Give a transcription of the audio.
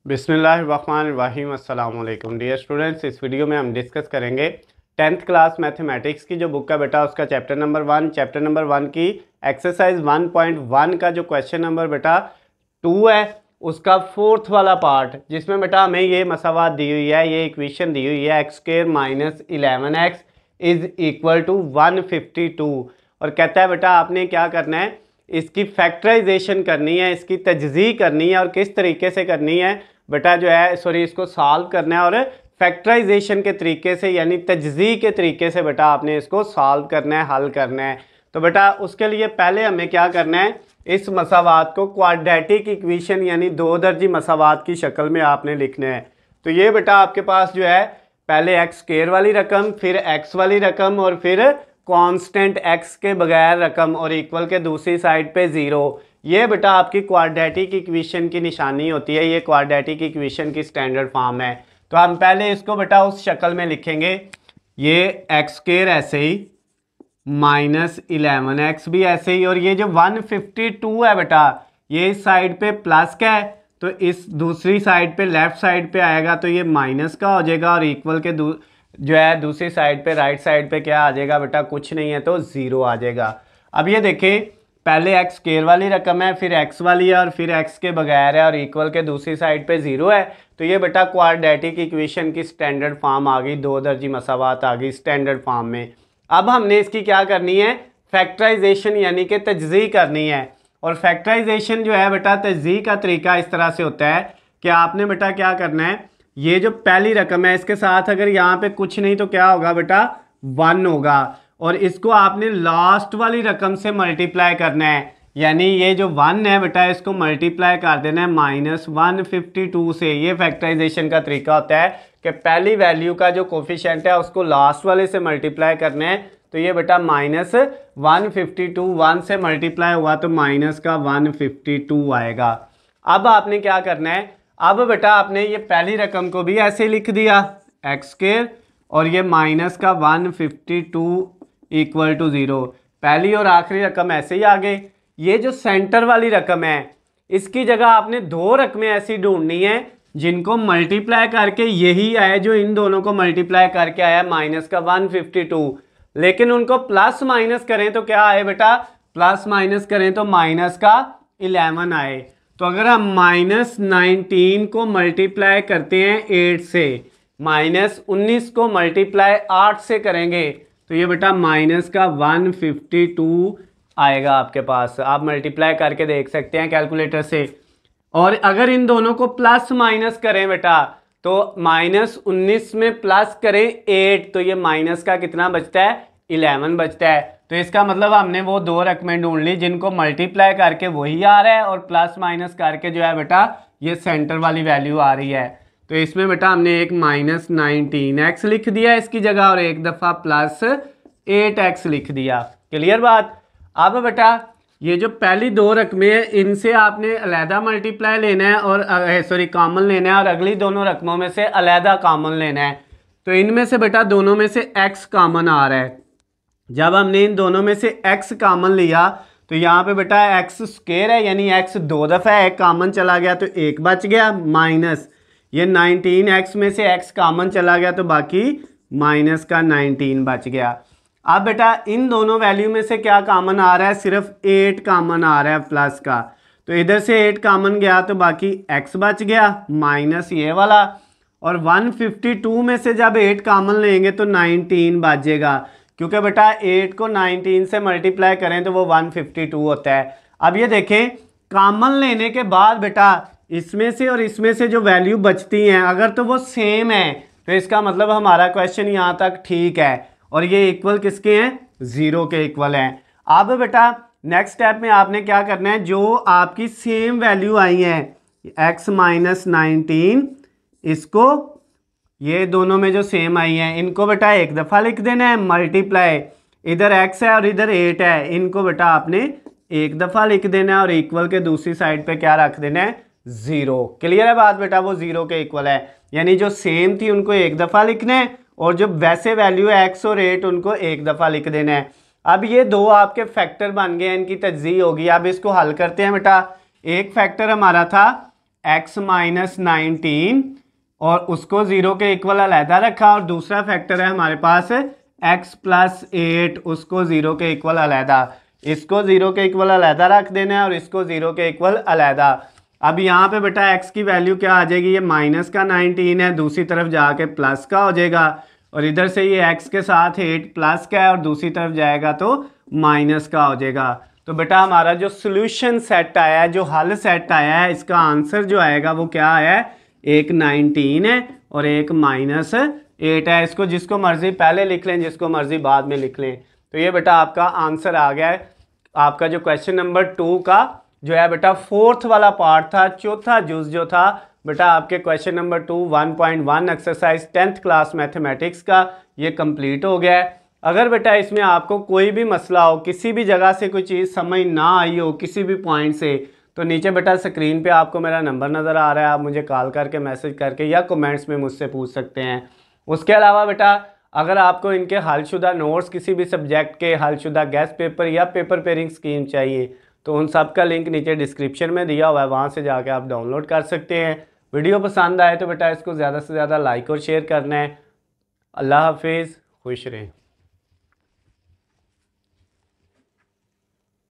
बिस्मिल्लाहिर्रहमानिर्रहीम अस्सलाम वालेकुम डियर स्टूडेंट्स। इस वीडियो में हम डिस्कस करेंगे 10th क्लास मैथमेटिक्स की जो बुक का बेटा उसका चैप्टर नंबर वन की एक्सरसाइज 1.1 का जो क्वेश्चन नंबर बेटा 2 है उसका फोर्थ वाला पार्ट, जिसमें बेटा हमें ये मसावात दी हुई है, ये इक्वेशन दी हुई है x² minus 11x is equal to 152 और कहता है बेटा आपने क्या करना है, इसकी फैक्टराइजेशन करनी है, इसकी तजज़ी करनी है और किस तरीके से करनी है बेटा जो है इसको सॉल्व करना है और फैक्टराइजेशन के तरीके से यानी तजज़ी के तरीके से बेटा आपने इसको सॉल्व करना है, हल करना है। तो बेटा उसके लिए पहले हमें क्या करना है, इस मसावात को क्वाड्रेटिक इक्वेशन यानी दो दर्जी मसावात की शक्ल में आपने लिखना है। तो ये बेटा आपके पास जो है पहले x² वाली रकम, फिर x वाली रकम और फिर कांस्टेंट x के बगैर रकम और इक्वल के दूसरी साइड पे 0। ये बेटा आपकी क्वाड्रेटिक इक्वेशन की निशानी होती है, ये क्वाड्रेटिक इक्वेशन की स्टैंडर्ड फॉर्म है। तो हम पहले इसको बेटा उस शक्ल में लिखेंगे, ये x² ऐसे ही माइनस 11x भी ऐसे ही, और ये जो 152 है बेटा ये इस साइड पे प्लस का है तो इस दूसरी साइड पे लेफ्ट साइड पे आएगा तो ये माइनस का हो जाएगा और इक्वल के जो है दूसरी साइड पे राइट साइड पे क्या आ जाएगा बेटा, कुछ नहीं है तो 0 आ जाएगा। अब ये देखें पहले x² वाली रकम है, फिर x वाली है और फिर x के बगैर है और इक्वल के दूसरी साइड पे 0 है। तो ये बेटा क्वाड्रेटिक इक्वेशन की स्टैंडर्ड फॉर्म आ गई, दो दर्जी मसावात आ गई स्टैंडर्ड फॉर्म में। अब हमने इसकी क्या करनी है, फैक्टराइजेशन यानी कि तजज़ी करनी है। और फैक्टराइजेशन जो है बेटा तजज़ी का तरीका इस तरह से होता है कि आपने बेटा क्या करना है, ये जो पहली रकम है इसके साथ अगर यहाँ पे कुछ नहीं तो क्या होगा बेटा 1 होगा, और इसको आपने लास्ट वाली रकम से मल्टीप्लाई करना है, यानी ये जो 1 है बेटा इसको मल्टीप्लाई कर देना है -152 से। ये फैक्टराइजेशन का तरीका होता है कि पहली वैल्यू का जो कोफिशिएंट है उसको लास्ट वाले से मल्टीप्लाई करना है। तो ये बेटा -152 1 से मल्टीप्लाई हुआ तो माइनस का 152 आएगा। अब आपने क्या करना है, अब बेटा आपने ये पहली रकम को भी ऐसे लिख दिया x² और ये माइनस का 152 इक्वल टू 0। पहली और आखिरी रकम ऐसे ही आ गए। ये जो सेंटर वाली रकम है इसकी जगह आपने दो रकमें ऐसी ढूंढनी है जिनको मल्टीप्लाई करके यही आया जो इन दोनों को मल्टीप्लाई करके आया माइनस का 152, लेकिन उनको प्लस माइनस करें तो क्या आए बेटा, प्लस माइनस करें तो माइनस का 11 आए। तो अगर हम -19 को मल्टीप्लाई करते हैं 8 से, -19 को मल्टीप्लाई 8 से करेंगे तो ये बेटा माइनस का 152 आएगा आपके पास। आप मल्टीप्लाई करके देख सकते हैं कैलकुलेटर से। और अगर इन दोनों को प्लस माइनस करें बेटा तो -19 में प्लस करें 8 तो ये माइनस का कितना बचता है, 11 बचता है। तो इसका मतलब हमने वो दो रकमें ढूंढ ली जिनको मल्टीप्लाई करके वही आ रहा है और प्लस माइनस करके जो है बेटा ये सेंटर वाली वैल्यू आ रही है। तो इसमें बेटा हमने एक -19x लिख दिया इसकी जगह और एक दफ़ा +8x लिख दिया। क्लियर बात। अब बेटा ये जो पहली दो रकमें हैं इनसे आपने अलहदा मल्टीप्लाई लेना है और कॉमन लेना है और अगली दोनों रकमों में से अलहदा कॉमन लेना है। तो इनमें से बेटा दोनों में से x कॉमन आ रहा है। जब हमने इन दोनों में से x कॉमन लिया तो यहाँ पे बेटा x² है यानी x दो दफ़ा है, कॉमन चला गया तो एक बच गया, माइनस ये 19x में से x कॉमन चला गया तो बाकी माइनस का 19 बच गया। अब बेटा इन दोनों वैल्यू में से क्या कॉमन आ रहा है, सिर्फ 8 कॉमन आ रहा है प्लस का, तो इधर से 8 कॉमन गया तो बाकी x बच गया माइनस ये वाला, और 152 में से जब 8 कॉमन लेंगे तो 19 बचेगा, क्योंकि बेटा 8 को 19 से मल्टीप्लाई करें तो वो 152 होता है। अब ये देखें कॉमन लेने के बाद बेटा इसमें से और इसमें से जो वैल्यू बचती हैं अगर तो वो सेम है तो इसका मतलब हमारा क्वेश्चन यहाँ तक ठीक है और ये इक्वल किसके हैं, 0 के इक्वल हैं। अब बेटा नेक्स्ट स्टेप में आपने क्या करना है, जो आपकी सेम वैल्यू आई है x -19 इसको ये दोनों में जो सेम आई है इनको बेटा एक दफ़ा लिख देना है मल्टीप्लाई, इधर x है और इधर 8 है, इनको बेटा आपने एक दफ़ा लिख देना है और इक्वल के दूसरी साइड पे क्या रख देना है, 0। क्लियर है बात बेटा, वो 0 के इक्वल है, यानी जो सेम थी उनको एक दफ़ा लिखना है और जो वैसे वैल्यू है x और 8 उनको एक दफ़ा लिख देना है। अब ये दो आपके फैक्टर बन गए, इनकी तजज़ी होगी। अब इसको हल करते हैं बेटा। एक फैक्टर हमारा था x माइनस 19 और उसको 0 के इक्वल अलहदा रखा, और दूसरा फैक्टर है हमारे पास x प्लस 8, उसको 0 के इक्वल अलहदा। इसको 0 के इक्वल अलहदा रख देना है और इसको 0 के इक्वल अलहदा। अब यहाँ पे बेटा x की वैल्यू क्या आ जाएगी, ये माइनस का 19 है, दूसरी तरफ जाके प्लस का हो जाएगा, और इधर से ये x के साथ 8 प्लस का है और दूसरी तरफ जाएगा तो माइनस का हो जाएगा। तो बेटा हमारा जो सोल्यूशन सेट आया है, जो हल सेट आया है, इसका आंसर जो आएगा वो क्या है, एक 19 है और एक माइनस 8 है। इसको जिसको मर्जी पहले लिख लें, जिसको मर्जी बाद में लिख लें। तो ये बेटा आपका आंसर आ गया है। आपका जो क्वेश्चन नंबर 2 का जो है बेटा फोर्थ वाला पार्ट था, चौथा जुज जो था बेटा आपके question number 2 1.1 exercise 10th class mathematics का, ये कंप्लीट हो गया है। अगर बेटा इसमें आपको कोई भी मसला हो, किसी भी जगह से कोई चीज़ समझ ना आई हो, किसी भी पॉइंट से, तो नीचे बेटा स्क्रीन पे आपको मेरा नंबर नज़र आ रहा है, आप मुझे कॉल करके मैसेज करके या कमेंट्स में मुझसे पूछ सकते हैं। उसके अलावा बेटा अगर आपको इनके हलशुदा नोट्स, किसी भी सब्जेक्ट के हलशुदा गेस्ट पेपर या पेपर पेयरिंग स्कीम चाहिए, तो उन सब का लिंक नीचे डिस्क्रिप्शन में दिया हुआ है, वहाँ से जाके आप डाउनलोड कर सकते हैं। वीडियो पसंद आए तो बेटा इसको ज़्यादा से ज़्यादा लाइक और शेयर करना है। अल्लाह हाफिज़, खुश रहें।